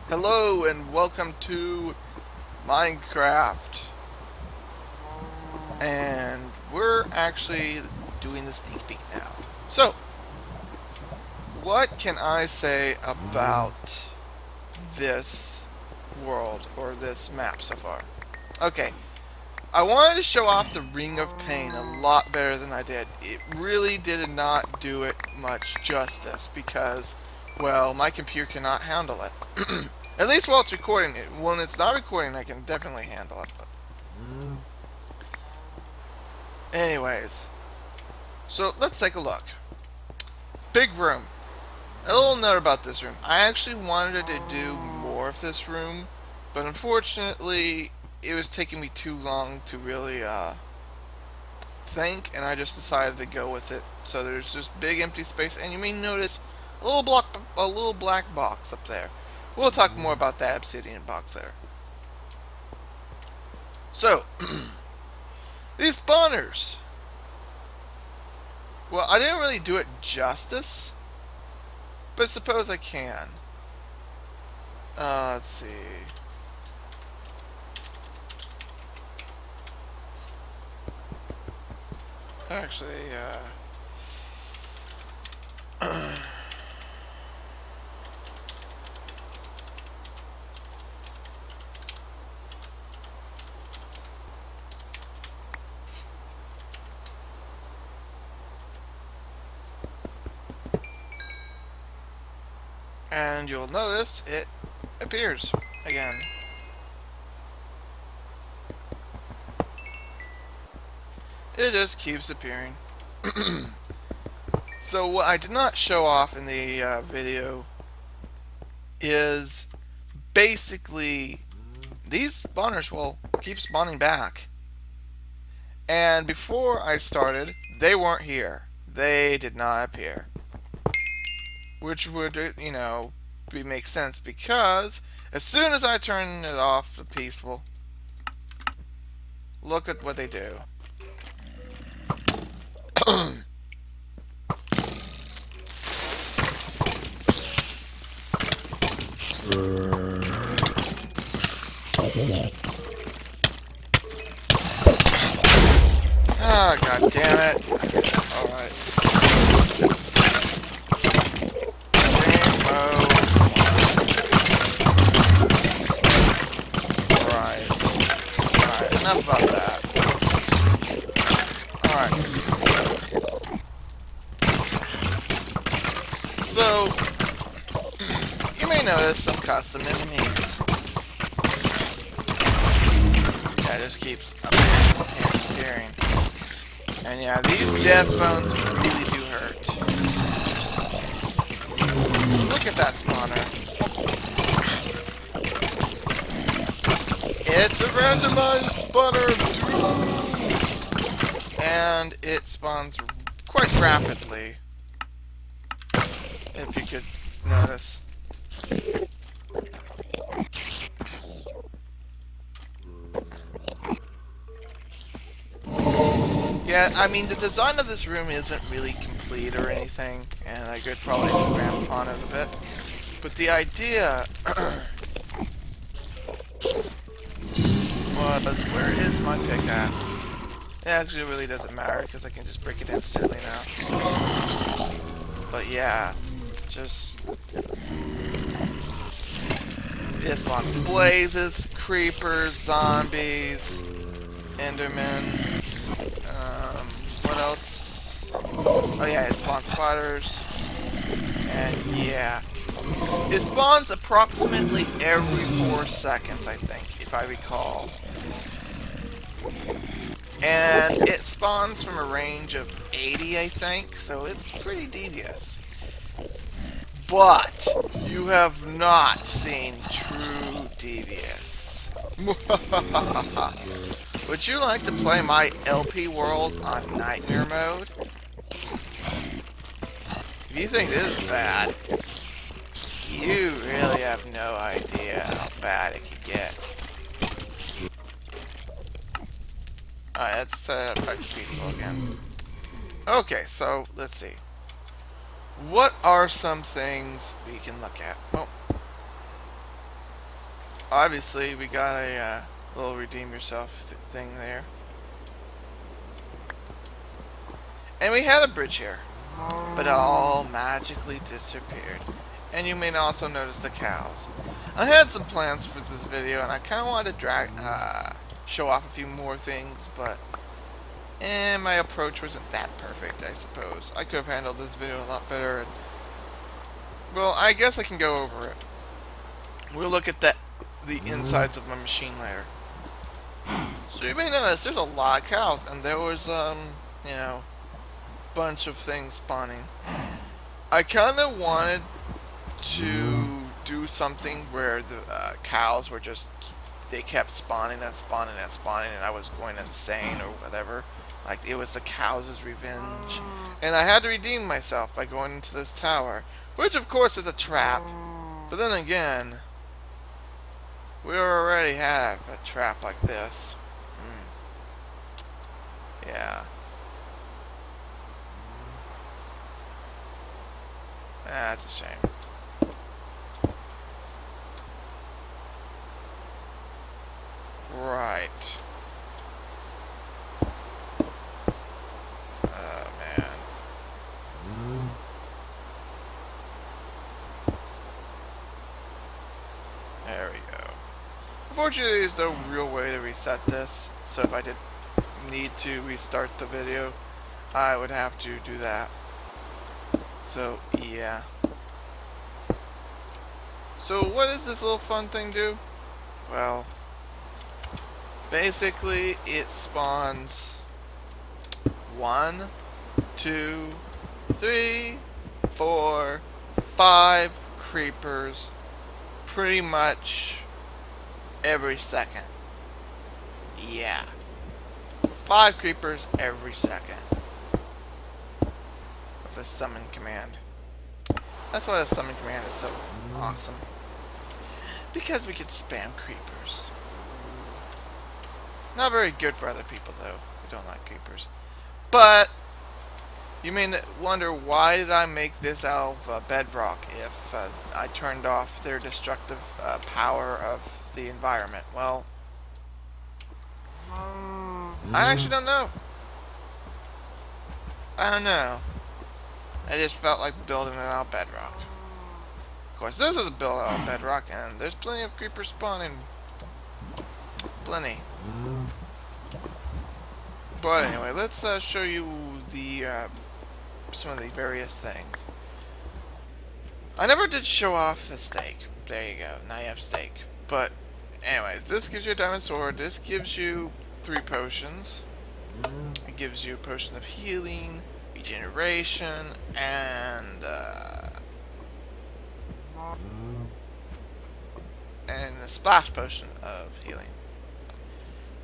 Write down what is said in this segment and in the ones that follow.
Hello and welcome to Minecraft. And we're actually doing the sneak peek now. So, what can I say about this world or this map so far? Okay, I wanted to show off the Ring of Pain a lot better than I did. It really did not do it much justice because, well, my computer cannot handle it. At least while it's recording. When it's not recording, I can definitely handle it. But anyways, so let's take a look. Big room. A little note about this room. I actually wanted to do more of this room, but unfortunately, it was taking me too long to really think, and I just decided to go with it. So there's just big empty space, and you may notice a little black box up there. We'll talk more about that obsidian box there. So, these spawners. Well, I didn't really do it justice, but suppose I can. Let's see. Actually, and you'll notice it appears again. It just keeps appearing. So what I did not show off in the video is basically these spawners will keep spawning back. And before I started, they weren't here. They did not appear. Which would, make sense because as soon as I turn it off to peaceful, look at what they do. Ah, god damn it. Alright. Alright. Alright, enough about that. Alright. So, you may notice some custom enemies. Yeah, it just keeps appearing. And yeah, these death bones really do hurt. Look at that spawner. It's a randomized spawner of doom! And it spawns quite rapidly. If you could notice. Yeah, I mean, the design of this room isn't really complete or anything, and I could probably expand upon it a bit. But the idea was, where is my pickaxe? It actually really doesn't matter, because I can just break it instantly now. But yeah, just... it spawns blazes, creepers, zombies, endermen. What else? Oh yeah, it spawns spiders. And yeah. It spawns approximately every 4 seconds, I think, if I recall. And it spawns from a range of 80, I think, so it's pretty devious. But you have not seen true devious. Would you like to play my LP world on Nightmare mode? If you think this is bad, you really have no idea how bad it could get. Alright, let's set it back to peaceful again. Okay, so let's see. What are some things we can look at? Oh. Obviously, we got a little redeem yourself thing there. And we had a bridge here, but it all magically disappeared. And you may also notice the cows. I had some plans for this video, and I kind of wanted to show off a few more things, but my approach wasn't that perfect, I suppose. I could have handled this video a lot better. And, well, I guess I can go over it. We'll look at the insides of my machine later. So you may notice there's a lot of cows, and there was you know, bunch of things spawning. I kind of wanted to do something where the cows were just, they kept spawning and spawning and spawning, and I was going insane or whatever. Like, it was the cows' revenge. And I had to redeem myself by going into this tower, which of course is a trap. But then again, we already have a trap like this. Yeah. That's a shame. Right. Oh, man. There we go. Unfortunately, there's no real way to reset this, so if I did need to restart the video, I would have to do that. So, yeah. So, what does this little fun thing do? Well, basically, it spawns 1, 2, 3, 4, 5 creepers pretty much every second. Yeah. 5 creepers every second. With the summon command. That's why the summon command is so awesome. Because we can spam creepers. Not very good for other people, though. We don't like creepers. But you may wonder, why did I make this out of bedrock if I turned off their destructive power of the environment? Well, I actually don't know. I don't know. I just felt like building it out of bedrock. Of course, this is built out of bedrock, and there's plenty of creepers spawning. Plenty. But anyway, let's show you the some of the various things. I never did show off the steak. There you go. Now you have steak. But anyways, this gives you a diamond sword. This gives you 3 potions. It gives you a potion of healing, regeneration, and a splash potion of healing.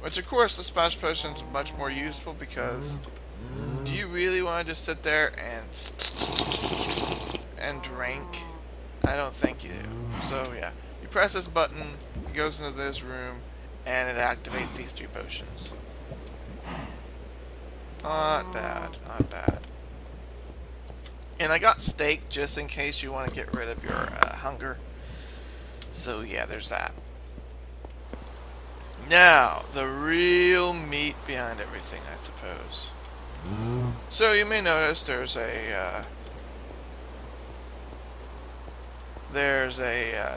Which, of course, the splash potion is much more useful because do you really want to just sit there and drink? I don't think you do. So, yeah. You press this button, it goes into this room, and it activates these 3 potions. Not bad, not bad. And I got steak just in case you want to get rid of your hunger. So, yeah, there's that. Now, the real meat behind everything, I suppose. So you may notice there's a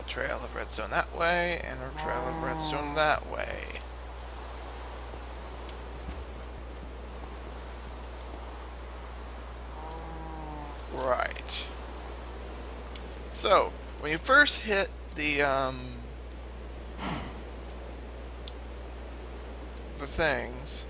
trail of redstone that way, and a trail of redstone that way. Right. So, when you first hit the things,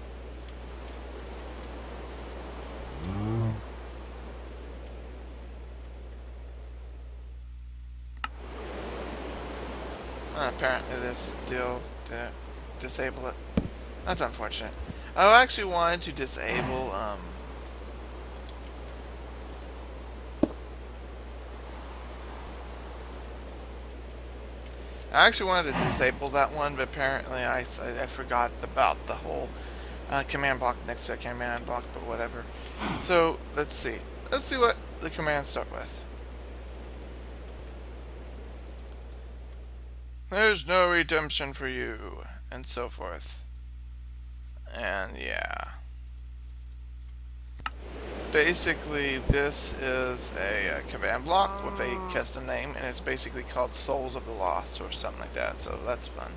apparently this still didn't disable it. That's unfortunate. I actually wanted to disable I actually wanted to disable that one, but apparently I forgot about the whole command block next to the command block, but whatever. So, let's see. Let's see what the commands start with. There's no redemption for you, and so forth. And yeah. Basically, this is a command block with a custom name, and it's basically called Souls of the Lost or something like that, so that's fun.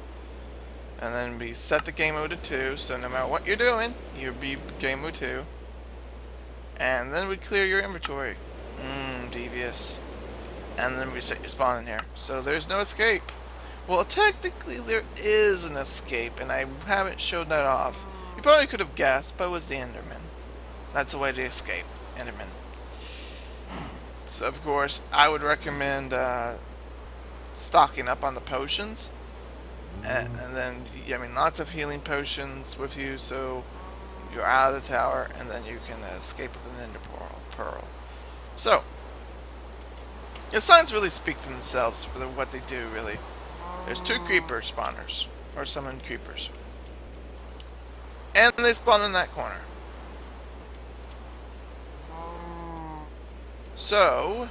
And then we set the game mode to 2, so no matter what you're doing, you'll be game mode 2. And then we clear your inventory. Devious. And then we set your spawn in here. So there's no escape. Well, technically there is an escape, and I haven't showed that off. You probably could have guessed, but it was the Enderman. That's the way to escape, Enderman. So, of course, I would recommend stocking up on the potions. And then, I mean, lots of healing potions with you, so you're out of the tower, and then you can escape with an ender pearl. So, the signs really speak for themselves for what they do, really. There's 2 creeper spawners, or summoned creepers. And they spawn in that corner. So,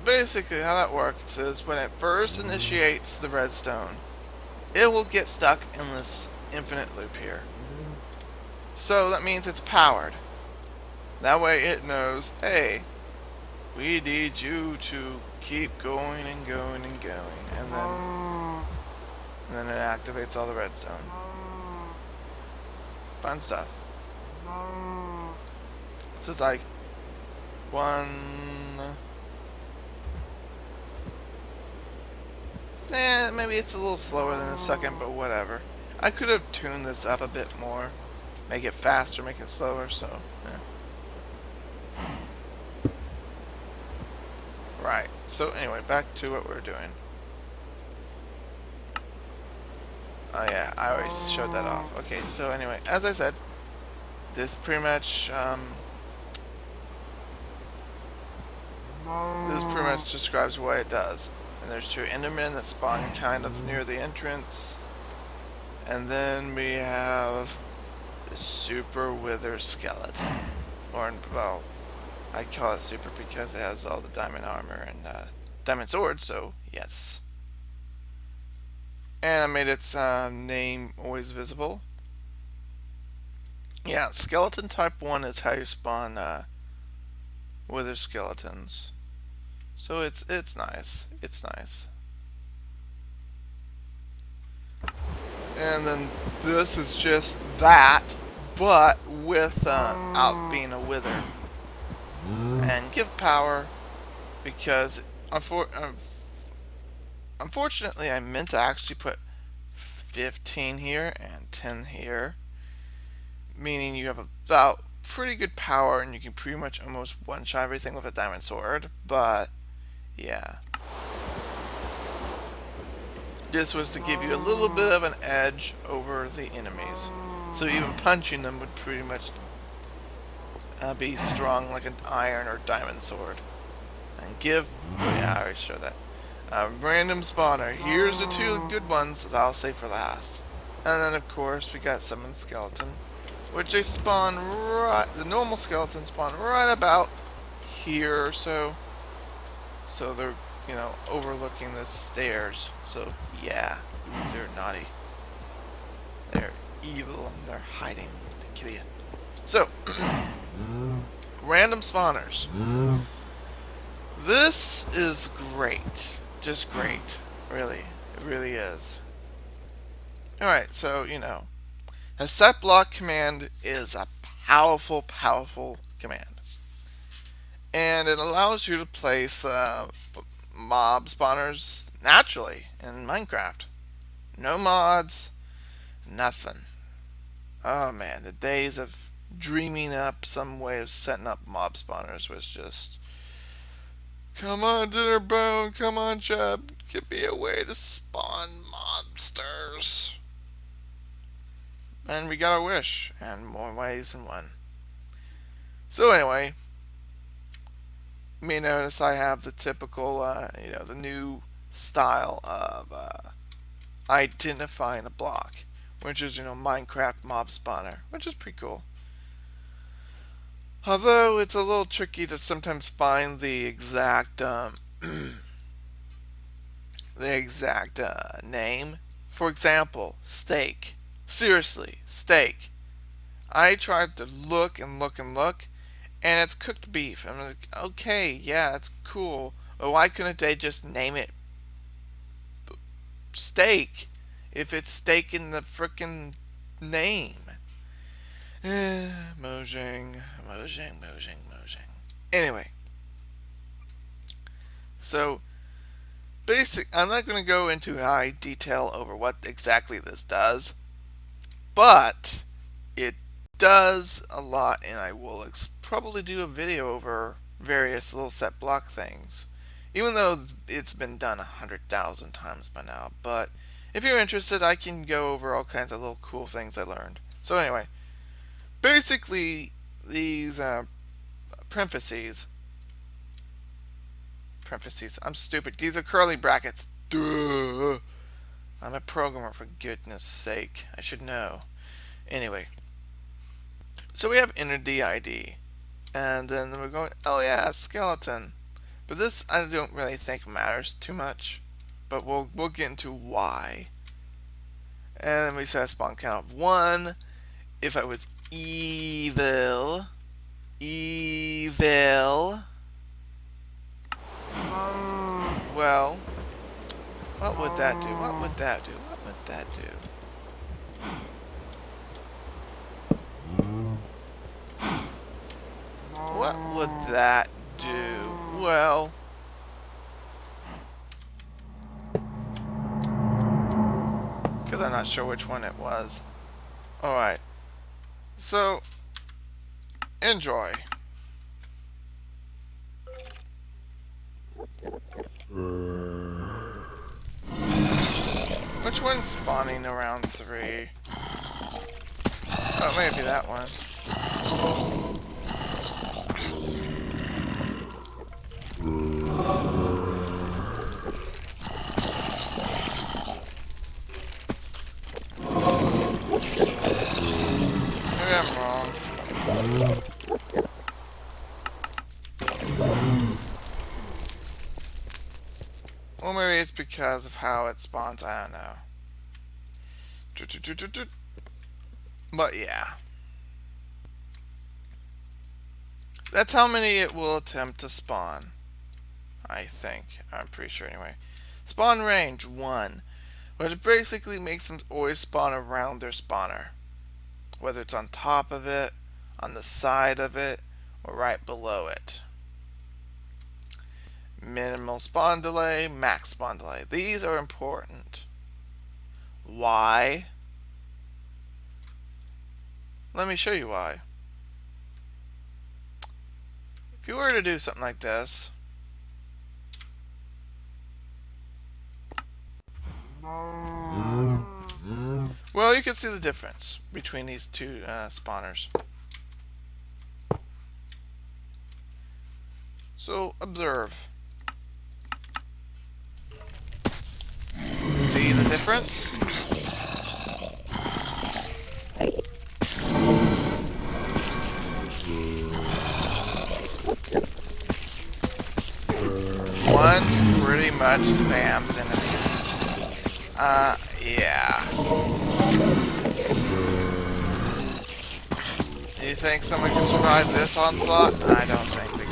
basically how that works is when it first initiates the redstone, it will get stuck in this infinite loop here. So that means it's powered. That way it knows, hey, we need you to keep going and going and going. And then it activates all the redstone. Fun stuff. So it's like 1... maybe it's a little slower than a second, but whatever. I could have tuned this up a bit more. Make it faster, make it slower, so... yeah. Right. So anyway, back to what we're doing. Oh yeah, I already showed that off. Okay, so anyway, as I said, this pretty much describes what it does. And there's 2 Endermen that spawn kind of near the entrance. And then we have the Super Wither Skeleton. Or, well, I call it Super because it has all the diamond armor and diamond sword, so yes. And I made its name always visible. Yeah, Skeleton Type 1 is how you spawn Wither Skeletons. So it's nice. It's nice. And then this is just that, but without being a wither. And give power, because unfortunately I meant to actually put 15 here and 10 here. Meaning you have about pretty good power and you can pretty much almost one-shot everything with a diamond sword, but yeah. This was to give you a little bit of an edge over the enemies. So even punching them would pretty much be strong like an iron or diamond sword. And give... oh yeah, I already showed that. Random spawner. Here's the 2 good ones that I'll save for last. And then of course we got summoned skeleton, which they spawn right... the normal skeletons spawn right about here or so. So they're, you know, overlooking the stairs. So, yeah, they're naughty. They're evil and they're hiding to kill you. So, random spawners. This is great. Just great. Really. It really is. Alright, so, you know, a set block command is a powerful, powerful command. And it allows you to place mob spawners naturally in Minecraft. No mods, nothing. Oh man, the days of dreaming up some way of setting up mob spawners was just... come on, Dinnerbone, come on, Chub, give me a way to spawn monsters. And we got a wish, and more ways than one. So anyway, you may notice I have the typical, you know, the new style of identifying a block. which is, Minecraft mob spawner, which is pretty cool. Although it's a little tricky to sometimes find the exact name. For example, steak. Seriously, steak. I tried to look and look and look, and it's cooked beef. I'm like, okay, yeah, that's cool. But why couldn't they just name it steak if it's steak in the frickin' name? Mojang. Anyway, so I'm not going to go into high detail over what exactly this does, but it does a lot, and I will probably do a video over various little set block things, even though it's been done 100,000 times by now. But if you're interested, I can go over all kinds of little cool things I learned. So anyway, basically these parentheses, I'm stupid, these are curly brackets. Duh. I'm a programmer, for goodness sake. I should know. Anyway, so we have entity ID, and then we're going, oh yeah, skeleton. But this I don't really think matters too much, but we'll get into why. And then we set a spawn count of 1. If I was evil, well, what would that do? What would that do? What would that do? What would that do? Well, because I'm not sure which one it was. Alright, so enjoy. Which one's spawning around 3? Oh, maybe that one. Maybe I'm wrong. Or maybe it's because of how it spawns, I don't know. But yeah. That's how many it will attempt to spawn. I think. I'm pretty sure anyway. Spawn range 1. Which basically makes them always spawn around their spawner. Whether it's on top of it, on the side of it, or right below it. Minimal spawn delay, max spawn delay. These are important. Why? Let me show you why. If you were to do something like this, well, you can see the difference between these two spawners. So, observe. See the difference? One pretty much spams enemies. Yeah. You think someone can survive this onslaught? I don't think they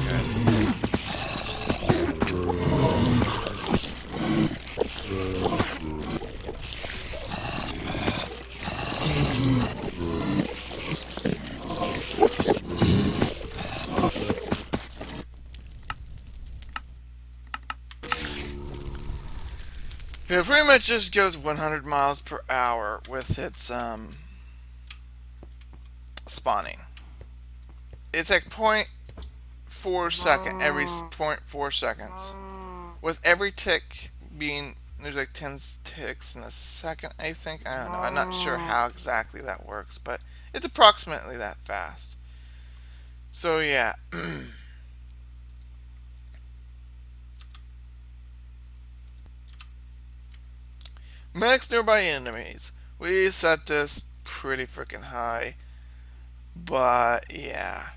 It pretty much just goes 100 miles per hour with its spawning. It's like 0.4 second every 0.4 seconds. With every tick being, there's like 10 ticks in a second, I think. I don't know. I'm not sure how exactly that works, but it's approximately that fast. So yeah. Max nearby enemies. We set this pretty freaking high, but yeah.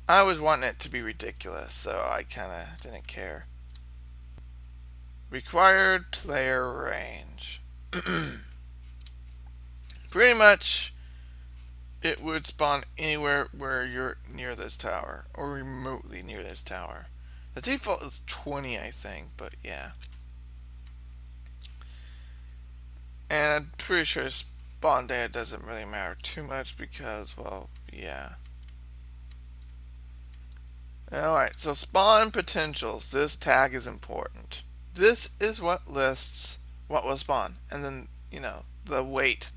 I was wanting it to be ridiculous, so I kind of didn't care. Required player range. Pretty much, it would spawn anywhere where you're near this tower, or remotely near this tower. The default is 20, I think, but yeah. And I'm pretty sure spawn data doesn't really matter too much because, well, yeah. Alright, so spawn potentials. This tag is important. This is what lists what will spawn. And then, the weight.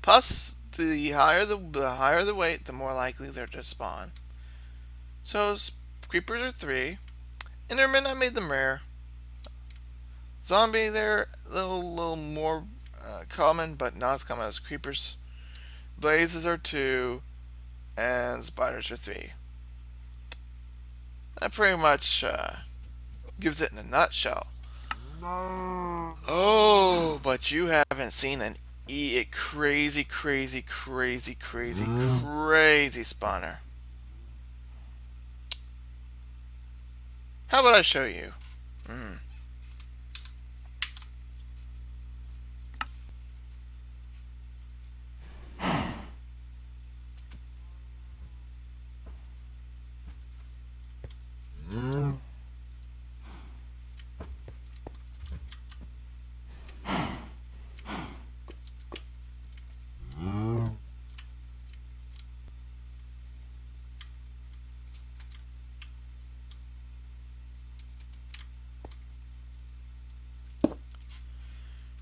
Plus, the higher the weight, the more likely they're to spawn. So, creepers are 3. Endermen, I made them rare. Zombie, they're a little more common, but not as common as creepers. Blazes are 2, and spiders are 3. That pretty much gives it in a nutshell. Oh, but you haven't seen an crazy, crazy, crazy, crazy, crazy spawner. How about I show you?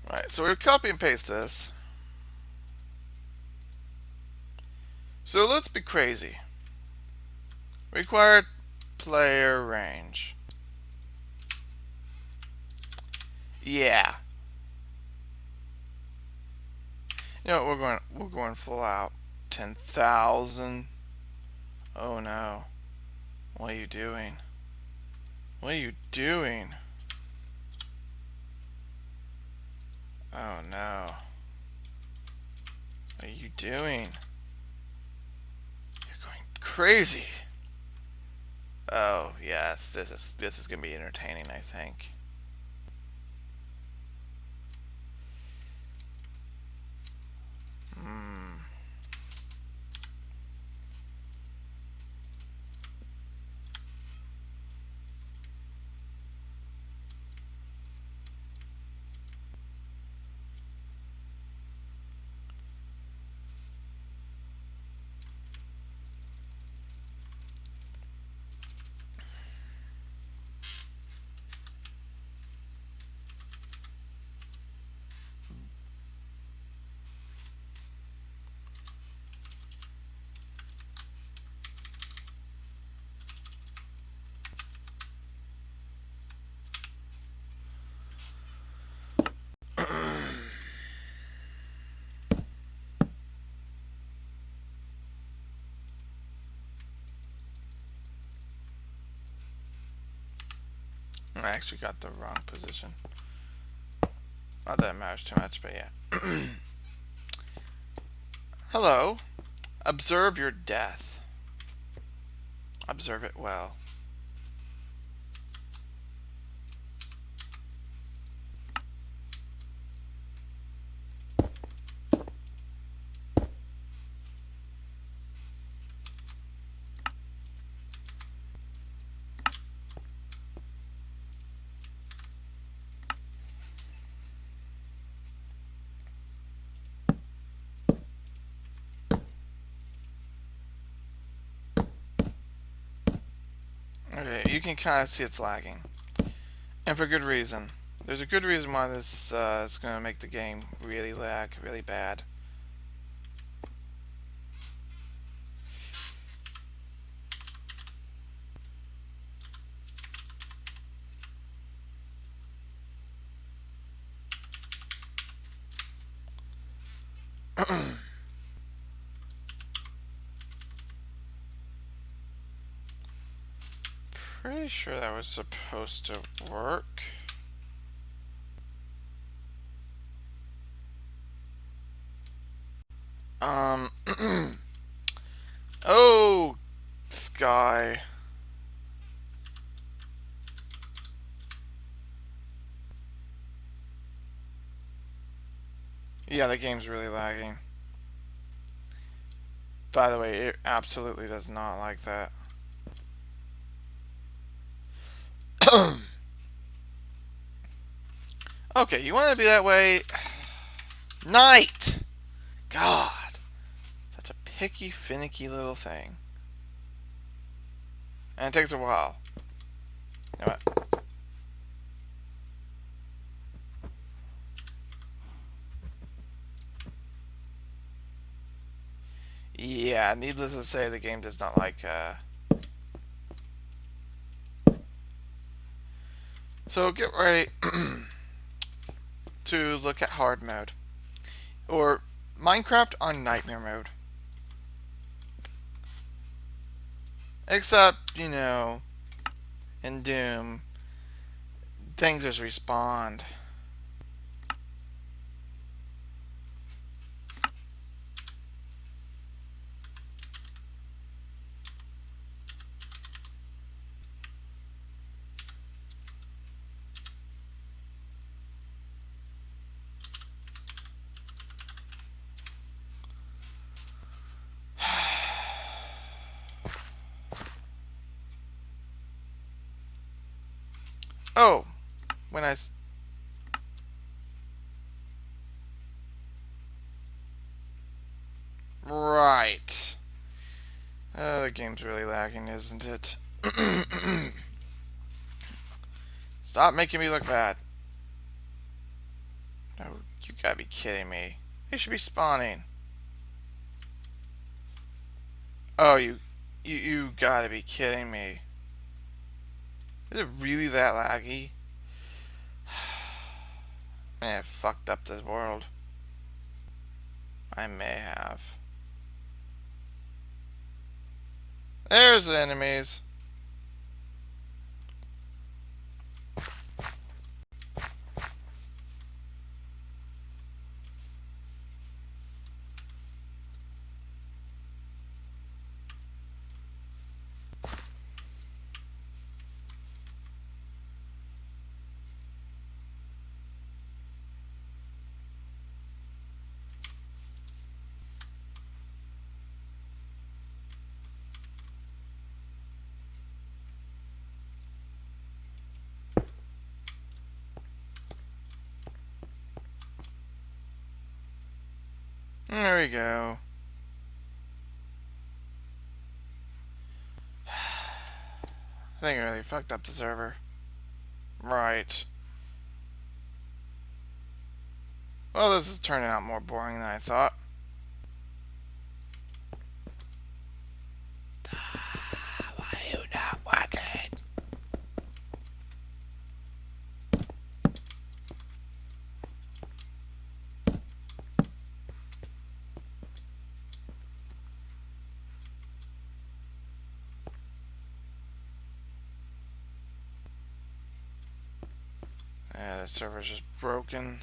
Alright, so we're copy and paste this. So let's be crazy. Required player range. Yeah. You know what, we're going full out. 10,000. Oh no. What are you doing? What are you doing? Oh no. What are you doing? You're going crazy. Oh yes, this is gonna be entertaining, I think. I actually got the wrong position. Not that it matters too much, but yeah. Hello. Observe your death. Observe it well. Okay, you can kind of see it's lagging. And for good reason. There's a good reason why this is going to make the game really lag, really bad. Pretty sure that was supposed to work. Um. Oh, Sky. Yeah, the game's really lagging. By the way, it absolutely does not like that. Okay, you want to be that way? Night! God. Such a picky, finicky little thing. And it takes a while. You know what? Yeah, needless to say, the game does not like, So get ready to look at hard mode. Or Minecraft on nightmare mode. Except, in Doom, things just respawn. Oh, when I... Right. The game's really lagging, isn't it? Stop making me look bad. No, you gotta be kidding me. They should be spawning. Oh, you gotta be kidding me. Is it really that laggy? Man, I fucked up this world. I may have. There's the enemies. There we go. I think I really fucked up the server. Right. Well, this is turning out more boring than I thought. Why are you not working? Yeah, the server's just broken.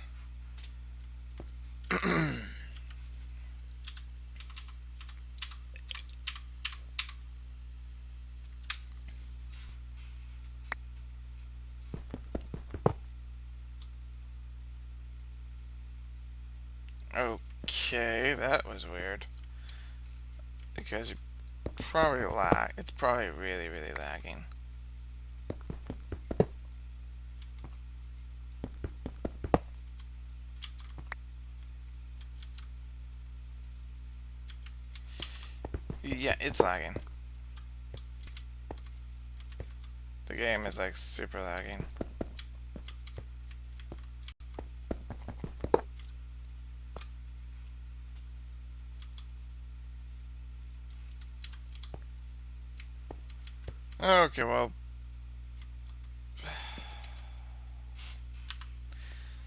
Okay, that was weird. Because you probably lag. It's probably really, really lagging. Yeah, it's lagging. The game is like super lagging. Okay, well,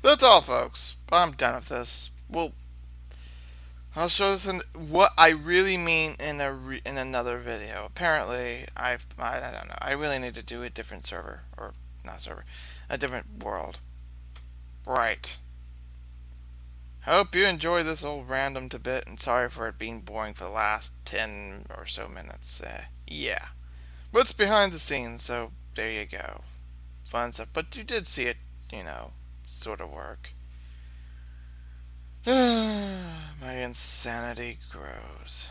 that's all, folks. I'm done with this. Well, I'll show this in what I really mean in in another video. Apparently, I don't know. I really need to do a different server or not server, a different world. Right. Hope you enjoy this old random tidbit, and sorry for it being boring for the last 10 or so minutes. Yeah. What's behind the scenes, so there you go. Fun stuff. But you did see it, sort of work. My insanity grows.